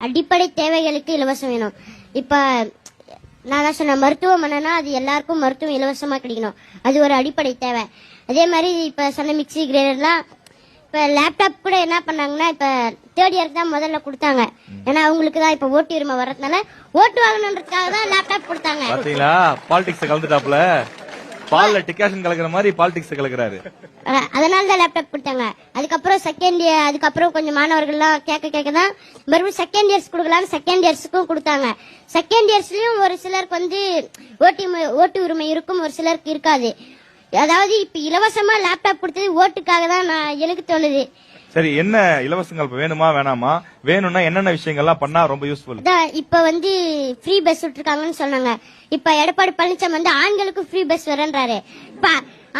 அடிப்படை தேவைகளுக்கு இலவசம் வேணும். இப்ப நான் தான் சொன்ன மருத்துவமனைனா அது எல்லாருக்கும் மருத்துவம் இலவசமா கிடைக்கணும். அது ஒரு அடிப்படை தேவை. அதே மாதிரி இப்ப சொன்ன மிக்சி கிரைண்டர்லாம் இப்ப லேப்டாப் கூட என்ன பண்ணாங்கன்னா இப்ப தேர்ட் இயருக்கு தான் முதல்ல கொடுத்தாங்க. ஏன்னா அவங்களுக்கு தான் இப்ப ஓட்டு உரிமை வர்றதுனால ஓட்டு வாங்கணுன்றதுக்காக தான் லேப்டாப் கொடுத்தாங்க. பாத்தீங்களா பாலிடிக்ஸ் கலந்துட்டாப்ல, பால்ல டிகாஷன் கலக்குற மாதிரி பாலிடிக்ஸ் கலக்குறாரு. அதனால தான் லேப்டாப் கொடுத்தாங்க. அதுக்கப்புறம் செகண்ட் இயர் அதுக்கப்புறம் கொஞ்சம் மாணவர்கள்லாம் கேட்க தான் மறுபடியும் செகண்ட் இயர்ஸ் கொடுக்கலாம்னு செகண்ட் இயர்ஸுக்கும் கொடுத்தாங்க. செகண்ட் இயர்ஸ்லயும் ஒரு சிலருக்கு வந்து ஓட்டு உரிமை இருக்கும், ஒரு சிலருக்கு இருக்காது. அதாவது இப்ப இலவசமா லேப்டாப் கொடுத்தது ஓட்டுக்காக தான் எனக்கு தோணுது. சரி, என்ன இலவசங்கள் வேணுமா வேணாமா? வேணும்னா என்னென்ன விஷயங்கள்லாம் பண்ணா ரொம்ப யூஸ்ஃபுல்? இப்ப வந்து ஃப்ரீ பஸ் விட்டுருக்காங்கன்னு சொன்னாங்க. இப்ப எடப்பாடி பழனிசாமி வந்து ஆண்களுக்கும் ஃப்ரீ பஸ் வரன்றாரு. இப்ப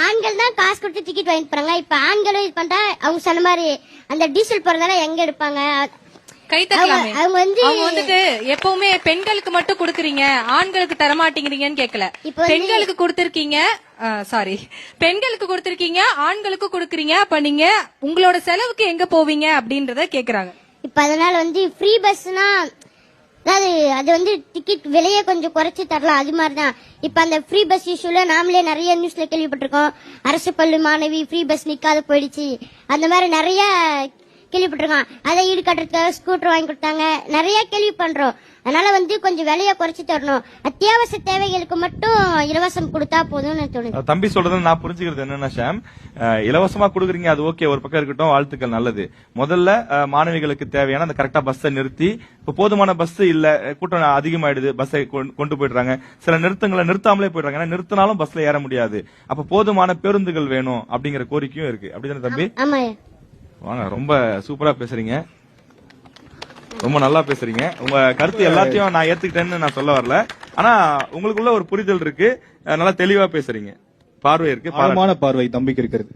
ஆண்கள் தான் காசு கொடுத்து டிக்கெட் வாங்கிட்டு போறாங்க. இப்ப ஆண்களும் இது பண்றா அவங்க சொன்ன மாதிரி அந்த டீசல் போறதால எங்க எடுப்பாங்க? அவங்க வந்துட்டு எப்பவுமே பெண்களுக்கு மட்டும் குடுக்கறீங்க, ஆண்களுக்கு தரமாட்டேங்கிறீங்கன்னு கேட்கல. பெண்களுக்கு கொடுத்திருக்கீங்க, சாரி பெண்களுக்கு கொடுத்திருக்கீங்க, ஆண்களுக்கு கொடுக்கறீங்க. அப்ப நீங்க உங்களோட செலவுக்கு எங்க போவீங்க அப்படின்றத கேக்குறாங்க. இப்ப அதனால வந்து ஃப்ரீ பஸ்னா அது வந்து டிக்கெட் விலையை கொஞ்சம் குறைச்சி தரலாம். அது மாதிரிதான் இப்ப அந்த ஃப்ரீ பஸ் இஷ்யூல நாமளே நிறைய நியூஸ்ல கேள்விப்பட்டிருக்கோம். அரசு பள்ளி மாணவி ஃப்ரீ பஸ் நிக்காத போயிடுச்சு, அந்த மாதிரி நிறைய கேள்விப்பட்டிருக்கோம். அதை ஈடுகட்டுறதுக்காக ஸ்கூட்டர் வாங்கி கொடுத்தாங்க, நிறைய கேள்வி பண்றோம். அதனால வந்து கொஞ்சம் விலையை குறைச்சி தரணும். அத்தியாவசிய தேவைகளுக்கு மட்டும் இலவசம் கொடுத்தா போதும்னு தோணுது. தம்பி சொல்றது நான் புரிஞ்சுக்கிறது என்னன்னா ஷாம், இலவசமா கொடுக்குறீங்க அது ஓகே, ஒரு பக்கம் இருக்கட்டும், வாழ்த்துக்கள், நல்லது. முதல்ல மாணவிகளுக்கு தேவையான அந்த கரெக்டா பஸ்ஸை நிறுத்தி, இப்ப போதுமான பஸ் இல்ல, கூட்டம் அதிகமாயிடுது, பஸ்ஸை கொண்டு போயிடுறாங்க. சில நிறுத்தங்களை நிறுத்தாமலே போயிடுறாங்க, ஏன்னா நிறுத்தினாலும் பஸ்ல ஏற முடியாது. அப்ப போதுமான பேருந்துகள் வேணும் அப்படிங்கிற கோரிக்கையும் இருக்கு. அப்படிதானே தம்பி? ஆமா. வாங்க, ரொம்ப சூப்பரா பேசுறீங்க, ரொம்ப நல்லா பேசுறீங்க. உங்க கருத்து எல்லாத்தையும் நான் ஏத்துக்கிட்டேன்னு நான் சொல்ல வரல, ஆனா உங்களுக்குள்ள ஒரு புரிதல் இருக்கு, நல்லா தெளிவா பேசுறீங்க, பார்வை இருக்கு, ஆழமான பார்வை தம்பிக்கு இருக்கிறது.